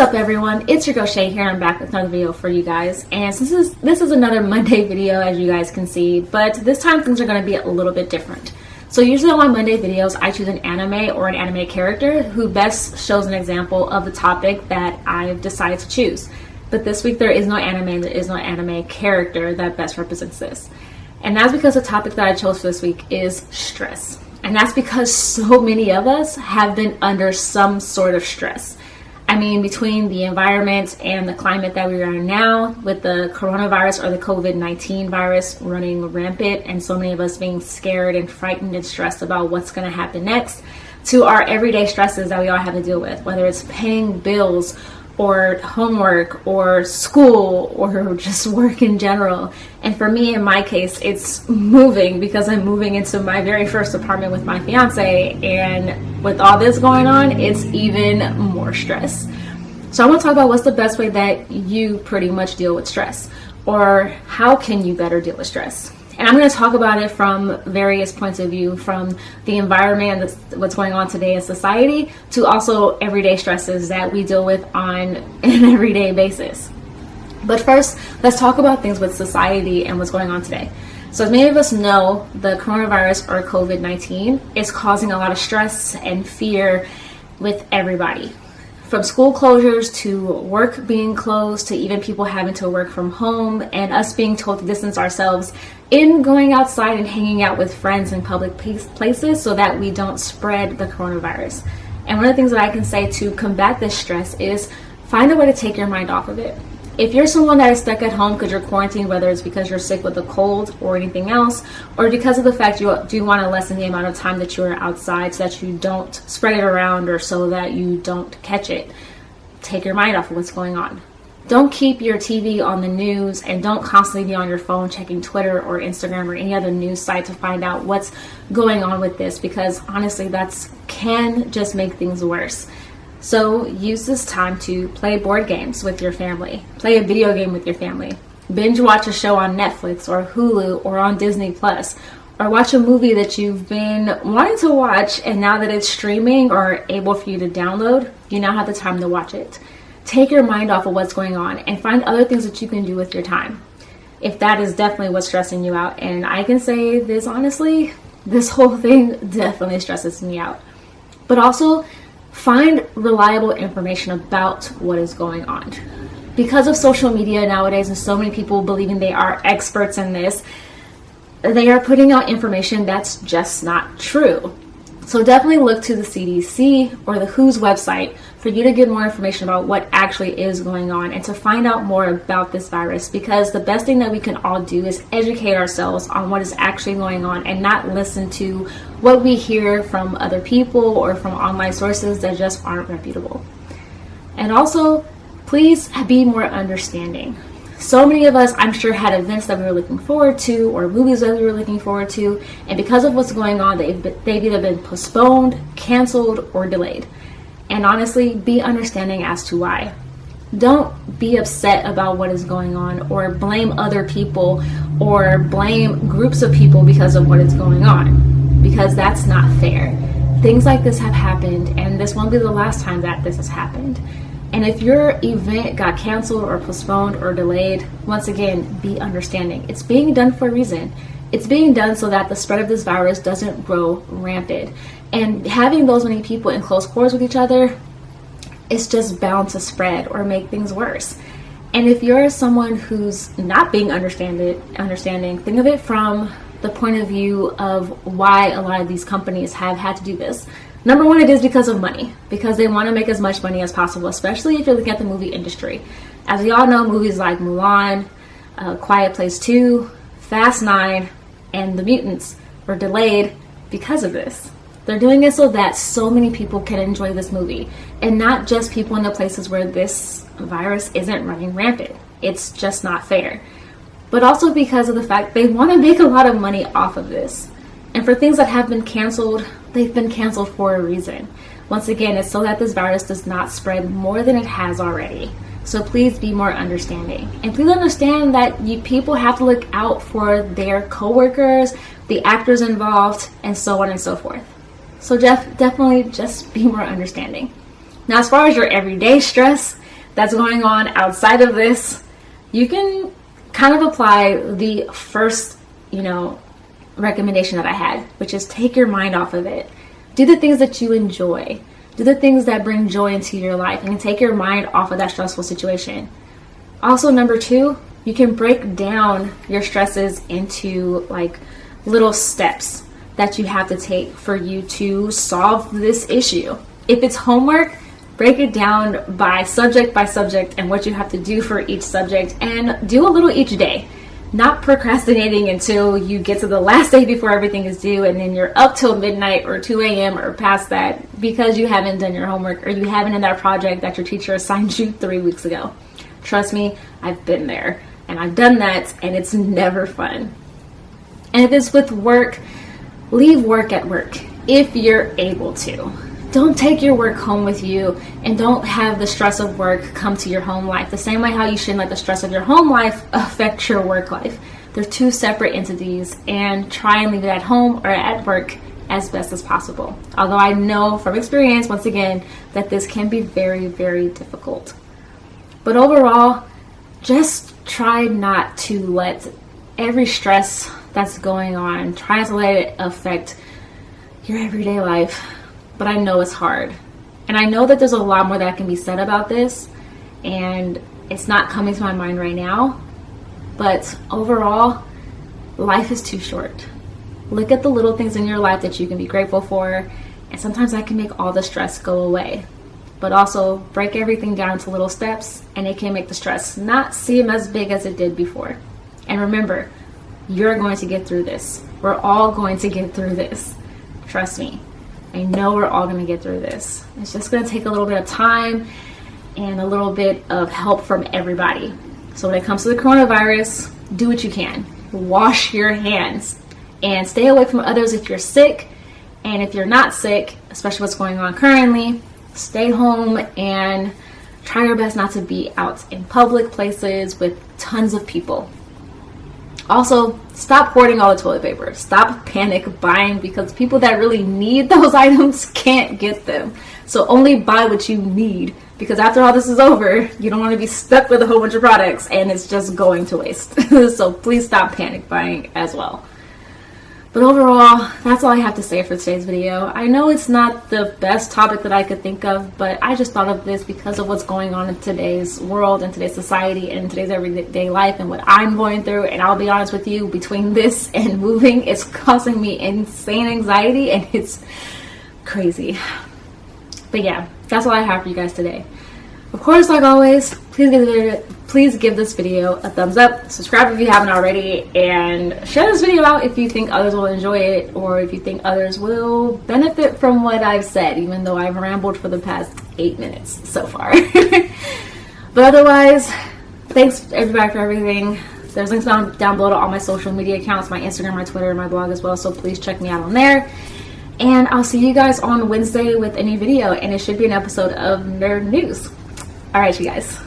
up, everyone? It's your girl Shay here, and I'm back with another video for you guys. And since this is another Monday video, as you guys can see, but this time things are going to be a little bit different. So usually on my Monday videos, I choose an anime or an anime character who best shows an example of the topic that I've decided to choose. But this week there is no anime, there is no anime character that best represents this. And that's because the topic that I chose for this week is stress. And that's because so many of us have been under some sort of stress. I mean, between the environment and the climate that we are in now, with the coronavirus or the COVID-19 virus running rampant, and so many of us being scared and frightened and stressed about what's going to happen next, to our everyday stresses that we all have to deal with, whether it's paying bills or homework or school or just work in general. And for me, in my case, it's moving, because I'm moving into my very first apartment with my fiance, and with all this going on, it's even more stress. So I want to talk about what's the best way that you pretty much deal with stress, or how can you better deal with stress. And I'm going to talk about it from various points of view, from the environment and what's going on today in society, to also everyday stresses that we deal with on an everyday basis. But first, let's talk about things with society and what's going on today. So as many of us know, the coronavirus or COVID-19 is causing a lot of stress and fear with everybody. From school closures to work being closed to even people having to work from home, and us being told to distance ourselves in going outside and hanging out with friends in public places so that we don't spread the coronavirus. And one of the things that I can say to combat this stress is find a way to take your mind off of it. If you're someone that is stuck at home because you're quarantined, whether it's because you're sick with a cold or anything else, or because of the fact you do want to lessen the amount of time that you are outside so that you don't spread it around or so that you don't catch it, take your mind off of what's going on. Don't keep your TV on the news, and don't constantly be on your phone checking Twitter or Instagram or any other news site to find out what's going on with this, because honestly, that can just make things worse. So use this time to play board games with your family, play a video game with your family, binge watch a show on Netflix or Hulu or on Disney Plus, or watch a movie that you've been wanting to watch, and now that it's streaming or able for you to download, you now have the time to watch it. Take your mind off of what's going on and find other things that you can do with your time, if that is definitely what's stressing you out. And I can say this honestly, this whole thing definitely stresses me out. But also, find reliable information about what is going on. Because of social media nowadays and so many people believing they are experts in this, they are putting out information that's just not true. So definitely look to the CDC or the WHO's website for you to get more information about what actually is going on and to find out more about this virus, because the best thing that we can all do is educate ourselves on what is actually going on and not listen to what we hear from other people or from online sources that just aren't reputable. And also, please be more understanding. So many of us, I'm sure, had events that we were looking forward to or movies that we were looking forward to, and because of what's going on, they've either been postponed, canceled, or delayed. And honestly, be understanding as to why. Don't be upset about what is going on or blame other people or blame groups of people because of what is going on, because that's not fair. Things like this have happened, and this won't be the last time that this has happened. And if your event got canceled or postponed or delayed, once again, be understanding. It's being done for a reason. It's being done so that the spread of this virus doesn't grow rampant. And having those many people in close quarters with each other is just bound to spread or make things worse. And if you're someone who's not being understanding, think of it from the point of view of why a lot of these companies have had to do this. Number one, it is because of money, because they want to make as much money as possible, especially if you're looking at the movie industry. As we all know, movies like Mulan, Quiet Place 2, Fast 9, and The Mutants were delayed because of this. They're doing it so that so many people can enjoy this movie, and not just people in the places where this virus isn't running rampant. It's just not fair. But also because of the fact they want to make a lot of money off of this. And for things that have been canceled, they've been canceled for a reason. Once again, it's so that this virus does not spread more than it has already. So please be more understanding. And please understand that people have to look out for their coworkers, the actors involved, and so on and so forth. So definitely just be more understanding. Now, as far as your everyday stress, that's going on outside of this, you can kind of apply the first, recommendation that I had, which is take your mind off of it. Do the things that you enjoy. Do the things that bring joy into your life and take your mind off of that stressful situation. Also, number 2, you can break down your stresses into like little steps that you have to take for you to solve this issue. If it's homework, break it down by subject and what you have to do for each subject, and do a little each day. Not procrastinating until you get to the last day before everything is due and then you're up till midnight or 2 a.m. or past that because you haven't done your homework or you haven't done that project that your teacher assigned you 3 weeks ago. Trust me, I've been there and I've done that, and it's never fun. And if it's with work, leave work at work if you're able to. Don't take your work home with you, and don't have the stress of work come to your home life. The same way how you shouldn't let the stress of your home life affect your work life. They're 2 separate entities, and try and leave it at home or at work as best as possible. Although I know from experience, once again, that this can be very, very difficult. But overall, just try not to let every stress that's going on, try not to let it affect your everyday life. But I know it's hard. And I know that there's a lot more that can be said about this, and it's not coming to my mind right now. But overall, life is too short. Look at the little things in your life that you can be grateful for, and sometimes that can make all the stress go away. But also break everything down to little steps, and it can make the stress not seem as big as it did before. And remember, you're going to get through this. We're all going to get through this. Trust me. I know we're all going to get through this. It's just going to take a little bit of time and a little bit of help from everybody. So when it comes to the coronavirus, do what you can. Wash your hands and stay away from others if you're sick. And if you're not sick, especially what's going on currently, stay home and try your best not to be out in public places with tons of people. Also, stop hoarding all the toilet paper. Stop panic buying, because people that really need those items can't get them. So only buy what you need, because after all this is over, you don't want to be stuck with a whole bunch of products and it's just going to waste. So please stop panic buying as well. But overall, that's all I have to say for today's video. I know it's not the best topic that I could think of, but I just thought of this because of what's going on in today's world and today's society and today's everyday life and what I'm going through. And I'll be honest with you, between this and moving, it's causing me insane anxiety and it's crazy. But yeah, that's all I have for you guys today. Of course, like always, please give this video a thumbs up, subscribe if you haven't already, and share this video out if you think others will enjoy it or if you think others will benefit from what I've said, even though I've rambled for the past 8 minutes so far. But otherwise, thanks everybody for everything. There's links down below to all my social media accounts, my Instagram, my Twitter, and my blog as well, so please check me out on there. And I'll see you guys on Wednesday with a new video, and it should be an episode of Nerd News. All right, you guys.